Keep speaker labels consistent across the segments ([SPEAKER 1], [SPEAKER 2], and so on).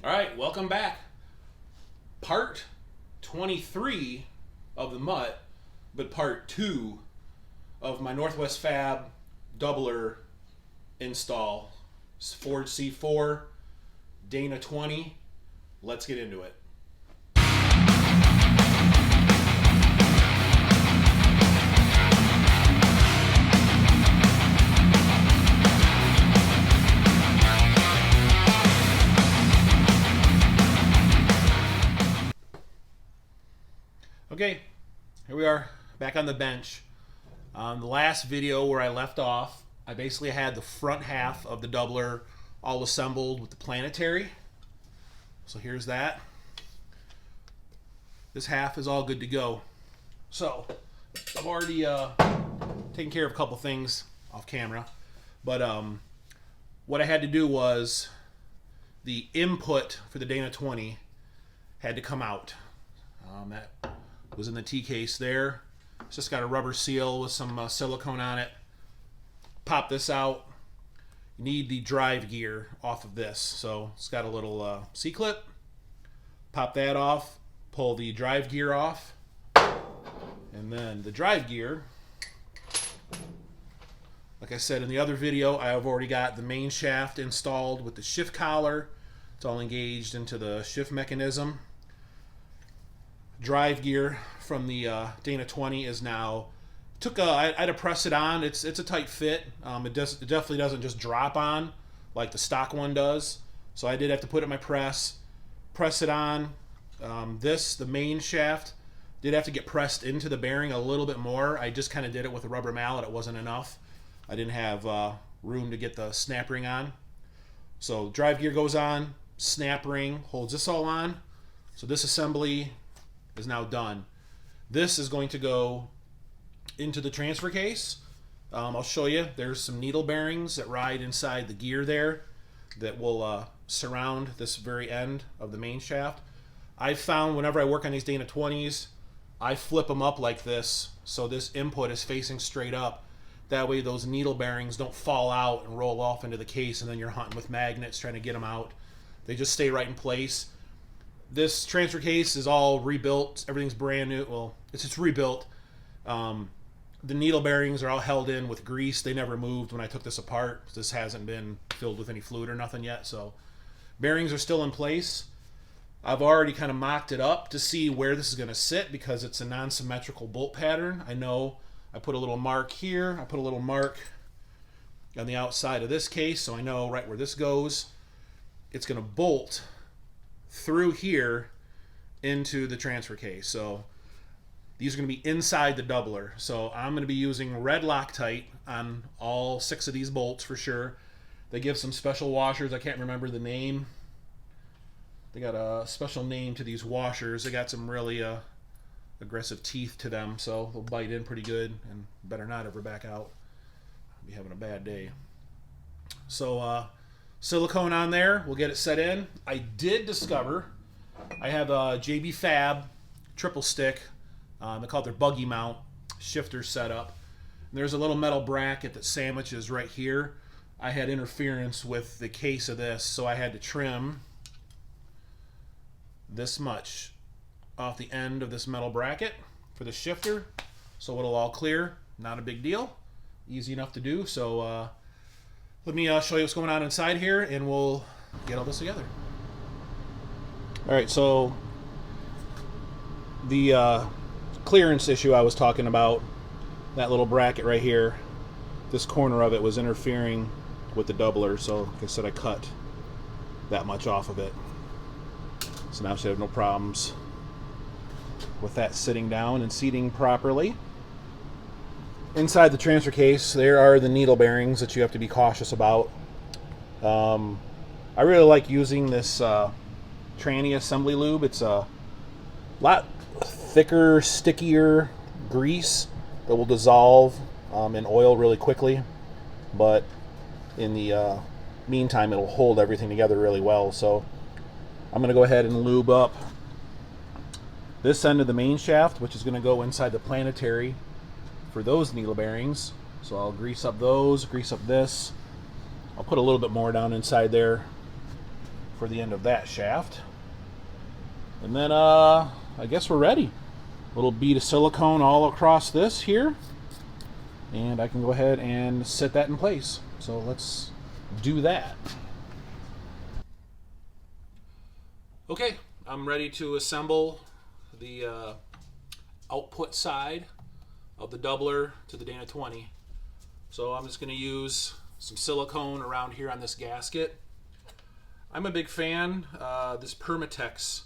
[SPEAKER 1] All right, welcome back. Part 23 of the Mutt, but part 2 of my Northwest Fab doubler install. It's Ford C4, Dana20. Let's get into it. Okay, here we are back on the bench. The last video where I left off, I basically had the front half of the doubler all assembled with the planetary. So here's that. This half is all good to go. So I've already taken care of a couple things off camera, but what I had to do was the input for the Dana20 had to come out. That was in the T case there. It's just got a rubber seal with some silicone on it. Pop this out. You need the drive gear off of this. So it's got a little C-clip. Pop that off. Pull the drive gear off. And then the drive gear, like I said in the other video, I've already got the main shaft installed with the shift collar. It's all engaged into the shift mechanism. Drive gear from the Dana20 is now I had to press it on. It's a tight fit. It definitely doesn't just drop on like the stock one does. So I did have to put it in my press it on. The main shaft did have to get pressed into the bearing a little bit more. I just kind of did it with a rubber mallet. It wasn't enough. I didn't have room to get the snap ring on. So drive gear goes on, snap ring holds this all on. So this assembly is now done. This is going to go into the transfer case. I'll show you. There's some needle bearings that ride inside the gear there that will surround this very end of the main shaft. I've found whenever I work on these Dana20s, I flip them up like this so this input is facing straight up. That way those needle bearings don't fall out and roll off into the case and then you're hunting with magnets trying to get them out. They just stay right in place. This transfer case is all rebuilt. Everything's brand new. Well, it's just rebuilt. The needle bearings are all held in with grease. They never moved when I took this apart. This hasn't been filled with any fluid or nothing yet. So bearings are still in place. I've already kind of mocked it up to see where this is going to sit because it's a non-symmetrical bolt pattern. I know I put a little mark here. I put a little mark on the outside of this case so I know right where this goes. It's going to bolt through here into the transfer case. So these are going to be inside the doubler. So I'm going to be using red Loctite on all 6 of these bolts for sure. They give some special washers. I can't remember the name. They got a special name to these washers. They got some really aggressive teeth to them, so they'll bite in pretty good and better not ever back out. I'll be having a bad day. So silicone on there. We'll get it set in. I did discover I have a JB Fab triple stick. They call it their buggy mount shifter setup. And there's a little metal bracket that sandwiches right here. I had interference with the case of this, so I had to trim this much off the end of this metal bracket for the shifter, so it'll all clear. Not a big deal. Easy enough to do. So let me show you what's going on inside here, and we'll get all this together. All right, so the clearance issue I was talking about, that little bracket right here, this corner of it was interfering with the doubler, so like I said, I cut that much off of it. So now I should have no problems with that sitting down and seating properly. Inside the transfer case, there are the needle bearings that you have to be cautious about. I really like using this tranny assembly lube. It's a lot thicker, stickier grease that will dissolve in oil really quickly, but in the meantime it'll hold everything together really well. So I'm going to go ahead and lube up this end of the main shaft, which is going to go inside the planetary for those needle bearings. So I'll grease up those, grease up this. I'll put a little bit more down inside there for the end of that shaft. And then I guess we're ready. Little bead of silicone all across this here. And I can go ahead and set that in place. So let's do that. Okay, I'm ready to assemble the output side of the doubler to the Dana20. So I'm just going to use some silicone around here on this gasket. I'm a big fan. This Permatex,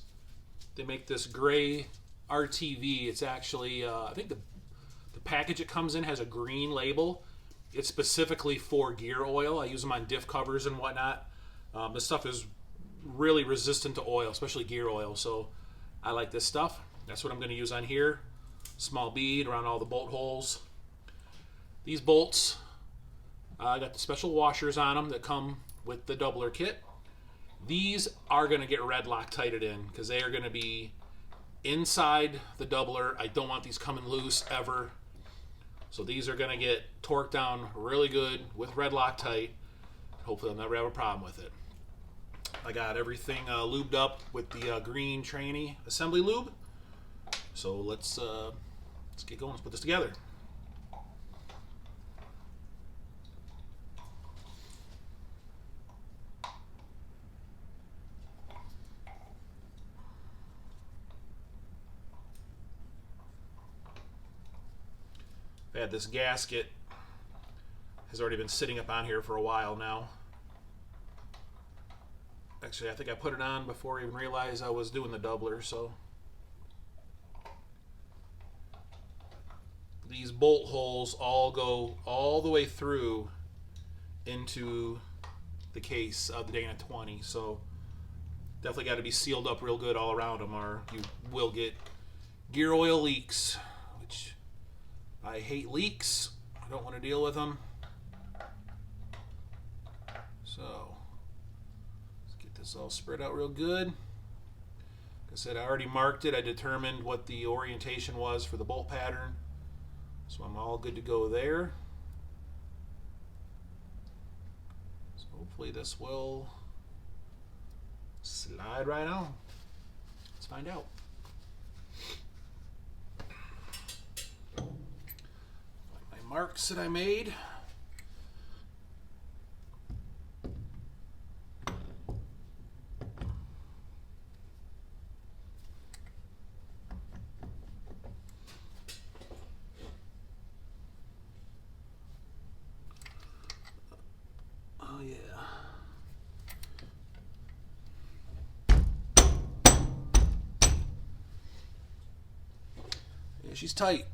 [SPEAKER 1] they make this gray RTV. It's actually, I think the package it comes in has a green label. It's specifically for gear oil. I use them on diff covers and whatnot. This stuff is really resistant to oil, especially gear oil, so I like this stuff. That's what I'm going to use on here. Small bead around all the bolt holes. These bolts, I got the special washers on them that come with the doubler kit. These are going to get red Loctited in because they are going to be inside the doubler. I don't want these coming loose ever. So these are going to get torqued down really good with red Loctite. Hopefully I'll never have a problem with it. I got everything lubed up with the green tranny assembly lube. So let's get going. Let's put this together. I had this gasket has already been sitting up on here for a while now. Actually, I think I put it on before I even realized I was doing the doubler, so. These bolt holes all go all the way through into the case of the Dana20, so definitely got to be sealed up real good all around them or you will get gear oil leaks, which I hate leaks. I don't want to deal with them. So let's get this all spread out real good. Like I said, I already marked it. I determined what the orientation was for the bolt pattern. So I'm all good to go there. So hopefully this will slide right on. Let's find out. My marks that I made. Yeah, she's tight.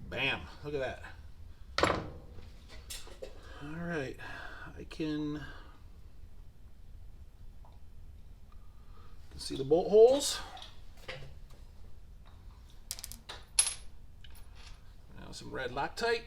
[SPEAKER 1] Bam, look at that. All right, I can see the bolt holes. Now some red Loctite.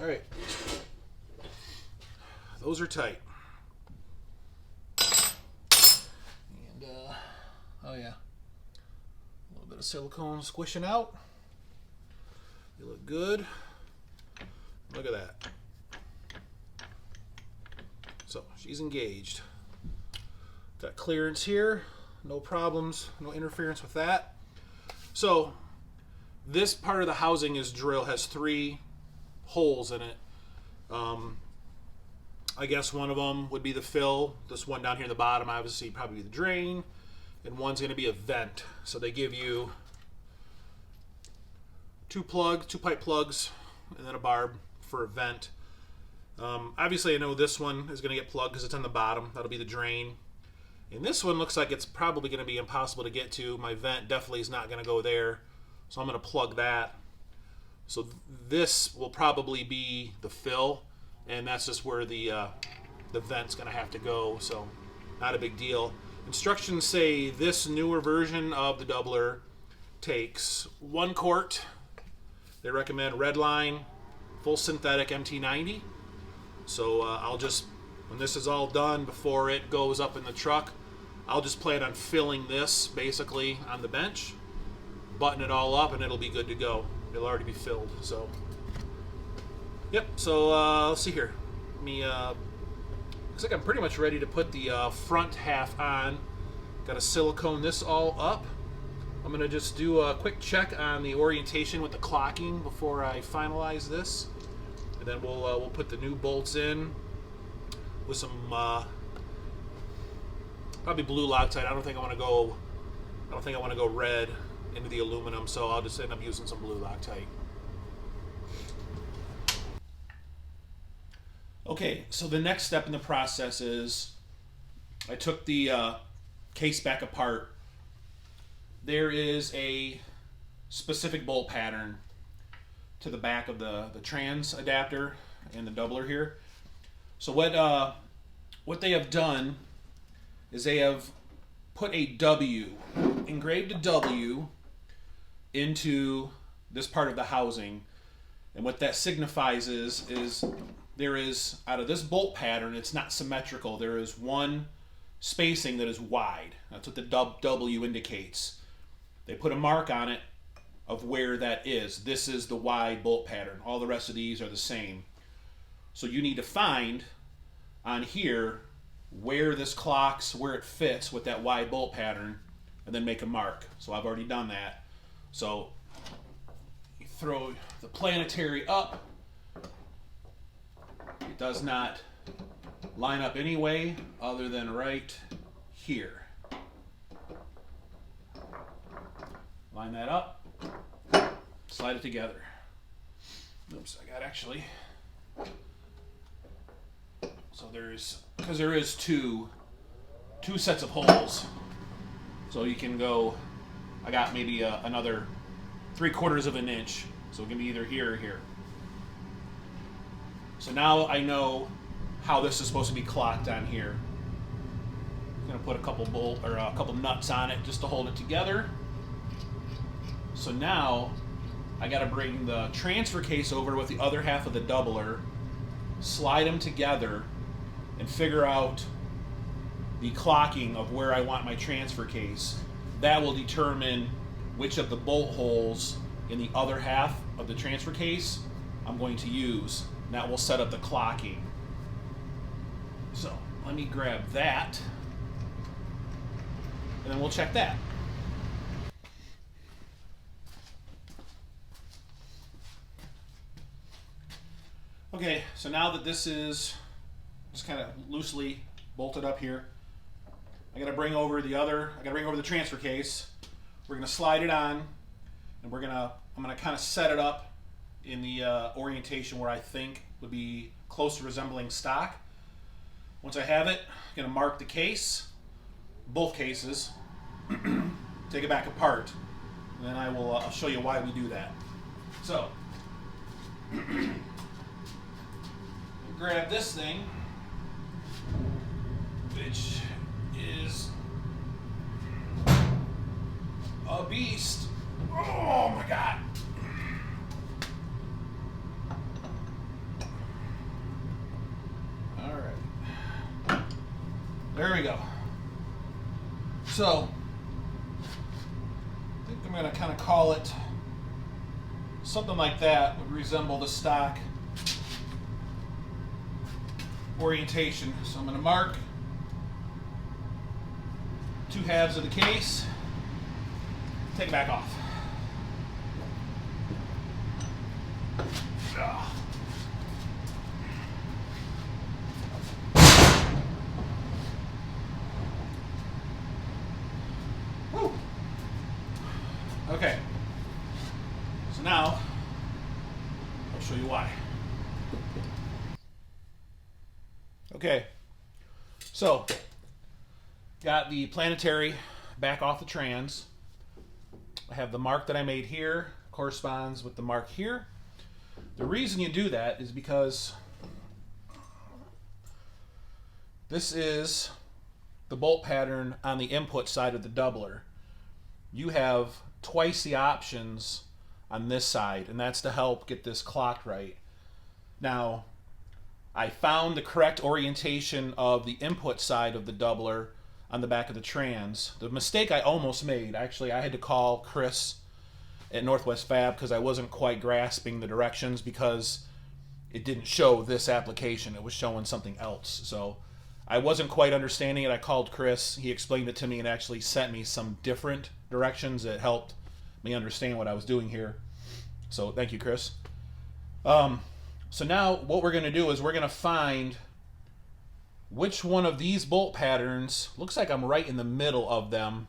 [SPEAKER 1] All right, those are tight. And oh yeah, a little bit of silicone squishing out. They look good. Look at that. So she's engaged. Got clearance here. No problems. No interference with that. So this part of the housing is has 3 holes in it. I guess one of them would be the fill. This one down here in the bottom, obviously, probably the drain. And one's going to be a vent. So they give you 2 pipe plugs, and then a barb for a vent. Obviously, I know this one is going to get plugged because it's on the bottom. That'll be the drain. And this one looks like it's probably going to be impossible to get to. My vent definitely is not going to go there. So I'm going to plug that. So this will probably be the fill, and that's just where the vent's going to have to go. So not a big deal. Instructions say this newer version of the doubler takes 1 quart. They recommend red line, full synthetic MT90. So I'll just, when this is all done, before it goes up in the truck, I'll just plan on filling this basically on the bench, button it all up, and it'll be good to go. It'll already be filled. So, yep. So let's see here. Let me. Looks like I'm pretty much ready to put the front half on. Got to silicone this all up. I'm gonna just do a quick check on the orientation with the clocking before I finalize this, and then we'll put the new bolts in with some probably blue Loctite. I don't think I want to go red into the aluminum, so I'll just end up using some blue Loctite. Okay, so the next step in the process is I took the case back apart. There is a specific bolt pattern to the back of the trans adapter and the doubler here. So what they have done is they have put a W, engraved a W into this part of the housing, and what that signifies is there is, out of this bolt pattern, it's not symmetrical. There is one spacing that is wide. That's what the W indicates. They put a mark on it of where that is. This is the wide bolt pattern. All the rest of these are the same. So you need to find on here where this clocks, where it fits with that wide bolt pattern, and then make a mark. So I've already done that. So you throw the planetary up. It does not line up any way other than right here. Line that up, slide it together. Oops, I got actually. So because there is two sets of holes. So you can go, I got maybe another 3/4 of an inch. So it can be either here or here. So now I know how this is supposed to be clocked on here. I'm gonna put a couple nuts on it just to hold it together. So now I got to bring the transfer case over with the other half of the doubler, slide them together, and figure out the clocking of where I want my transfer case. That will determine which of the bolt holes in the other half of the transfer case I'm going to use. And that will set up the clocking. So let me grab that, and then we'll check that. Okay, so now that this is just kind of loosely bolted up here, I gotta bring over the transfer case. We're gonna slide it on, and I'm gonna kind of set it up in the orientation where I think would be close to resembling stock. Once I have it, I'm gonna mark the case, both cases, take it back apart, and then I'll show you why we do that. So. Grab this thing, which is a beast. Oh my God. All right. There we go. So, I think I'm going to kind of call it something like that, would resemble the stock orientation. So I'm going to mark 2 halves of the case, take it back off. Woo. Okay, so now I'll show you why. Okay, so got the planetary back off the trans. I have the mark that I made here, corresponds with the mark here. The reason you do that is because this is the bolt pattern on the input side of the doubler. You have twice the options on this side, and that's to help get this clocked right. Now, I found the correct orientation of the input side of the doubler on the back of the trans. The mistake I almost made, actually, I had to call Chris at Northwest Fab because I wasn't quite grasping the directions because it didn't show this application. It was showing something else. So I wasn't quite understanding it. I called Chris. He explained it to me and actually sent me some different directions that helped me understand what I was doing here. So thank you, Chris. So now what we're going to do is we're going to find which one of these bolt patterns, looks like I'm right in the middle of them,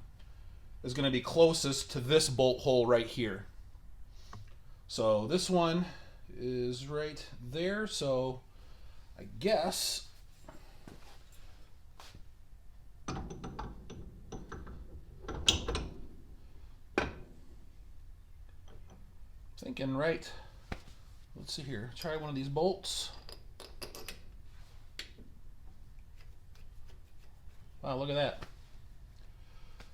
[SPEAKER 1] is going to be closest to this bolt hole right here. So this one is right there, so I guess thinking right. Let's see here. Try one of these bolts. Wow, look at that.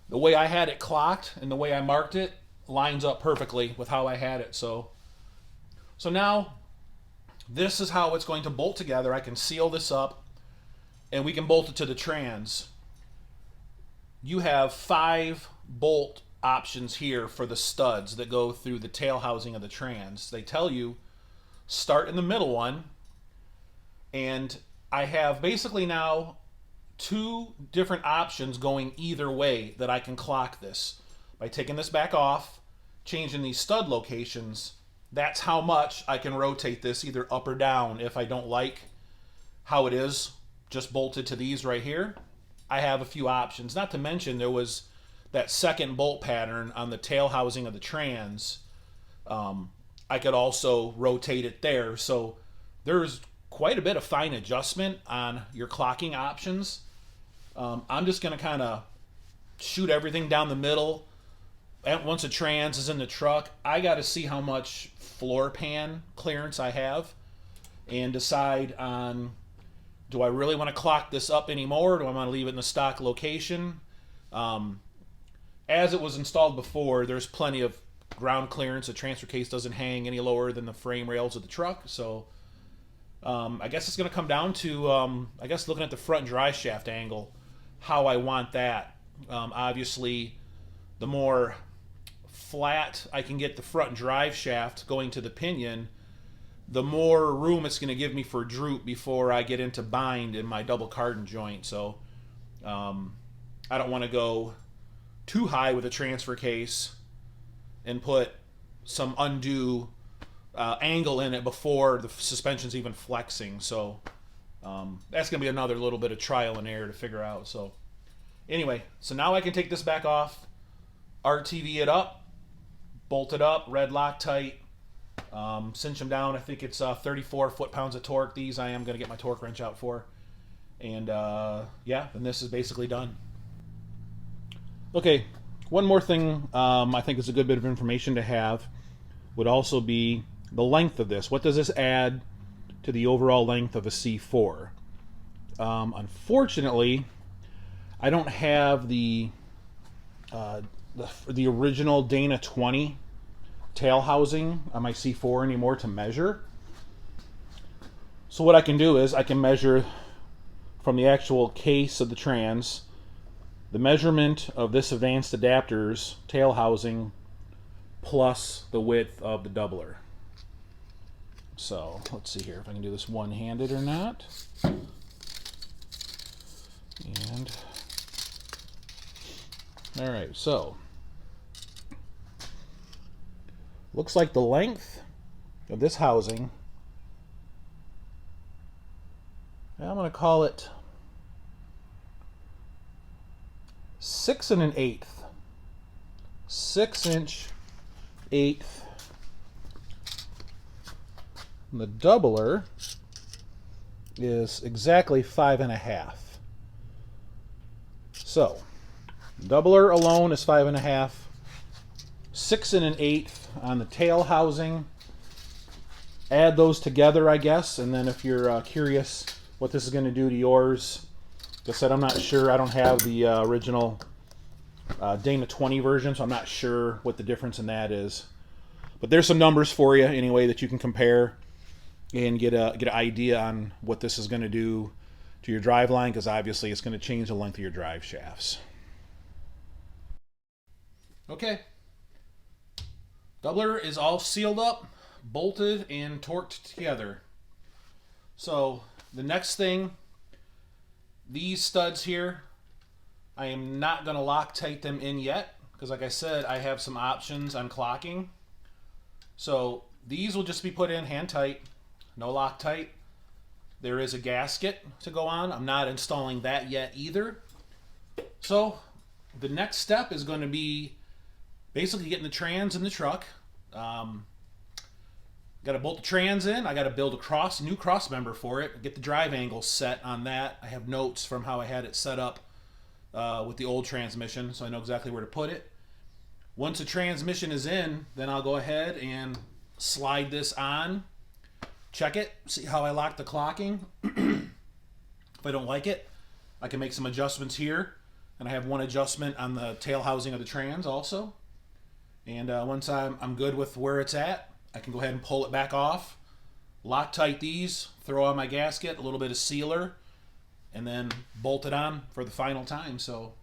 [SPEAKER 1] The way I had it clocked and the way I marked it lines up perfectly with how I had it. So now this is how it's going to bolt together. I can seal this up and we can bolt it to the trans. You have 5 bolt options here for the studs that go through the tail housing of the trans. They tell you start in the middle one, and I have basically now 2 different options going either way that I can clock this. By taking this back off, changing these stud locations, that's how much I can rotate this either up or down. If I don't like how it is just bolted to these right here, I have a few options. Not to mention there was that second bolt pattern on the tail housing of the trans. I could also rotate it there. So there's quite a bit of fine adjustment on your clocking options. I'm just going to kind of shoot everything down the middle. And once a trans is in the truck, I got to see how much floor pan clearance I have and decide on, do I really want to clock this up anymore? Do I want to leave it in the stock location? As it was installed before, there's plenty of ground clearance. The transfer case doesn't hang any lower than the frame rails of the truck. So I guess it's going to come down to, I guess, looking at the front drive shaft angle, how I want that. Obviously, the more flat I can get the front drive shaft going to the pinion, the more room it's going to give me for droop before I get into bind in my double cardan joint. So I don't want to go too high with a transfer case and put some undue angle in it before the suspension's even flexing. So that's going to be another little bit of trial and error to figure out. So anyway, so now I can take this back off, RTV it up, bolt it up, red Loctite, cinch them down. I think it's 34 foot-pounds of torque. These I am going to get my torque wrench out for. And yeah, then this is basically done. Okay, one more thing I think is a good bit of information to have would also be the length of this. What does this add to the overall length of a C4? Unfortunately, I don't have the original Dana20 tail housing on my C4 anymore to measure. So what I can do is I can measure from the actual case of the trans the measurement of this advanced adapter's tail housing plus the width of the doubler. So let's see here if I can do this one-handed or not. And all right, so looks like the length of this housing, I'm going to call it 6 1/8. 6" 1/8. And the doubler is exactly 5 1/2. So, doubler alone is 5 1/2. 6 1/8 on the tail housing. Add those together, I guess, and then if you're curious what this is going to do to yours, like I said, I'm not sure. I don't have the original Dana20 version, so I'm not sure what the difference in that is. But there's some numbers for you anyway that you can compare and get an idea on what this is going to do to your drive line, because obviously it's going to change the length of your drive shafts. Okay, doubler is all sealed up, bolted, and torqued together. So the next thing, these studs here, I am not going to Loctite them in yet, because like I said, I have some options on clocking. So these will just be put in hand tight, no Loctite. There is a gasket to go on. I'm not installing that yet either. So the next step is going to be basically getting the trans in the truck. Got to bolt the trans in. I got to build a new cross member for it. Get the drive angle set on that. I have notes from how I had it set up with the old transmission, so I know exactly where to put it. Once the transmission is in, then I'll go ahead and slide this on, check it, see how I lock the clocking. If I don't like it, I can make some adjustments here, and I have one adjustment on the tail housing of the trans also. And once I'm good with where it's at, I can go ahead and pull it back off, Loctite these, throw on my gasket, a little bit of sealer, and then bolt it on for the final time. So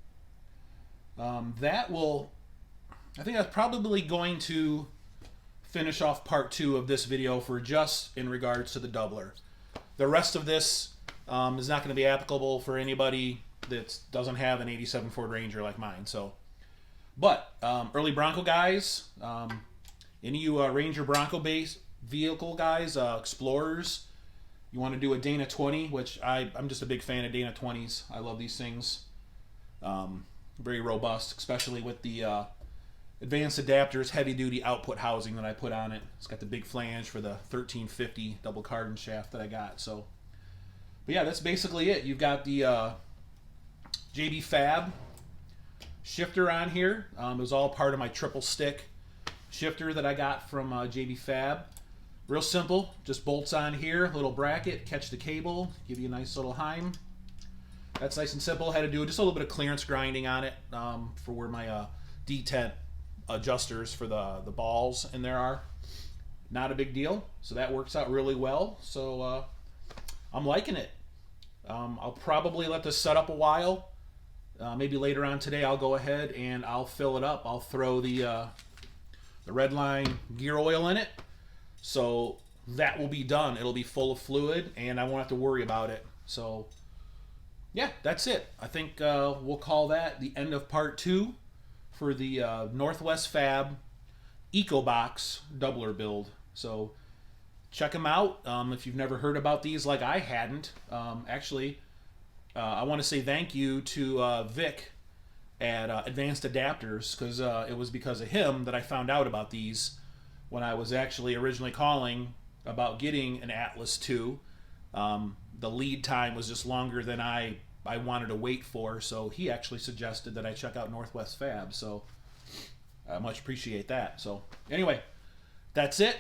[SPEAKER 1] I think that's probably going to finish off part 2 of this video for just in regards to the doubler. The rest of this is not going to be applicable for anybody that doesn't have an 87 Ford Ranger like mine. So, but early Bronco guys, any of you Ranger Bronco based vehicle guys, explorers, you want to do a Dana20, which I'm just a big fan of Dana20s. I love these things. Very robust, especially with the advanced adapters, heavy duty output housing that I put on it. It's got the big flange for the 1350 double cardan shaft that I got. So, but yeah, that's basically it. You've got the JB Fab shifter on here. It was all part of my triple stick shifter that I got from JB Fab. Real simple, just bolts on here, little bracket, catch the cable, give you a nice little heim. That's nice and simple. Had to do just a little bit of clearance grinding on it for where my detent adjusters for the balls in there are. Not a big deal, so that works out really well. So I'm liking it. I'll probably let this set up a while. Maybe later on today I'll go ahead and I'll fill it up. I'll throw the Redline gear oil in it. So that will be done. It'll be full of fluid and I won't have to worry about it. So yeah, that's it. I think we'll call that the end of part 2 for the Northwest Fab Ecobox doubler build. So check them out if you've never heard about these like I hadn't. Actually, I want to say thank you to Vic at Advanced Adapters, because it was because of him that I found out about these when I was actually originally calling about getting an Atlas II. The lead time was just longer than I wanted to wait for, so he actually suggested that I check out Northwest Fab, so I much appreciate that. So anyway, that's it.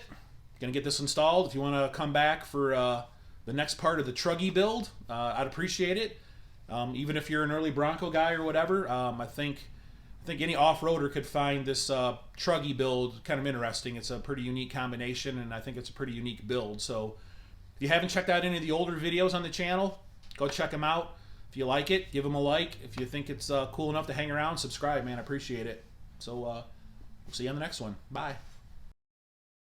[SPEAKER 1] Gonna get this installed. If you want to come back for the next part of the Truggy build, I'd appreciate it. Even if you're an early Bronco guy or whatever, I think any off-roader could find this Truggy build kind of interesting. It's a pretty unique combination, and I think it's a pretty unique build. So if you haven't checked out any of the older videos on the channel, go check them out. If you like it, give them a like. If you think it's cool enough to hang around, subscribe, man. I appreciate it. So we'll see you on the next one. Bye.